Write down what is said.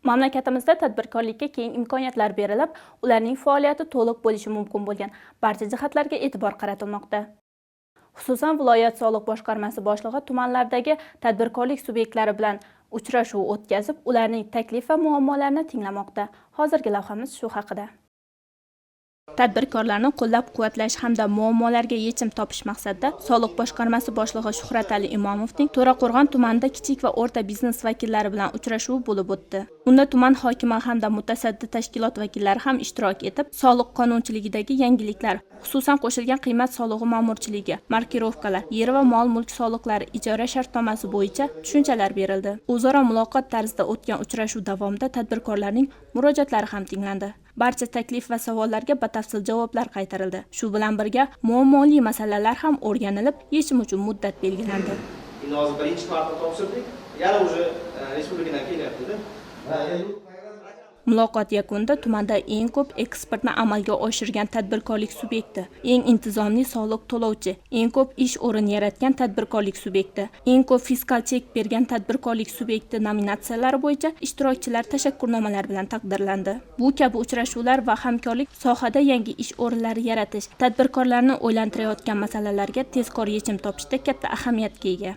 Mamlakatimizda tadbirkorlikka keng imkoniyatlar berilib, ularning faoliyati to'liq bo'lishi mumkin bo'lgan barcha jihatlarga e'tibor qaratilmoqda. Xususan, viloyat soliq boshqarmasi boshlig'i tumanlardagi tadbirkorlik subyektlari bilan uchrashuv o'tkazib, ularning taklif va muammolarini tinglamoqda. Hozirgi lavhamiz shu haqida. Tadbirkorlarni qo'llab-quvvatlash hamda muammolarga yechim topish maqsadida Soliq boshqarmasi boshlig'i Shuhratali Imomovning To'raqo'rg'on tumanida kichik va o'rta biznes vakillari bilan uchrashuvi bo'lib o'tdi. Unda tuman hokimi hamda mutasaddi tashkilot vakillari ham ishtirok etib, soliq qonunchiligidagi yangiliklar, xususan qo'shilgan qiymat solig'i ma'murchiligi, markirovkalar, yer va mol-mulk soliqlari ijara shartnomasi bo'yicha tushunchalar berildi. O'zaro muloqot tarzida o'tgan uchrashuv davomida tadbirkorlarning murojaatlari ham tinglandi. Barcha taklif va savollarga batafsil javoblar qaytarildi. Shu bilan birga muammoli masalalar ham o'rganilib, yechim uchun muddat belgilandi. Hozir birinchi marta topshirdik. Yana уже respublikadan kelyapti-da. Muloqot yakunida tumanda eng ko'p eksportni amalga oshirgan tadbirkorlik subyekti, eng intizomli soliq to'lovchi, eng ko'p ish o'rin yaratgan tadbirkorlik subyekti, eng ko'p fiskal chek bergan tadbirkorlik subyekti nominatsiyalari bo'yicha ishtirokchilar tashakkurnomalar bilan taqdirlandi. Bu kabi uchrashuvlar va hamkorlik sohada yangi ish o'rinlari yaratish, tadbirkorlarni o'ylantirayotgan masalalarga tezkor yechim topishda katta ahamiyatga ega.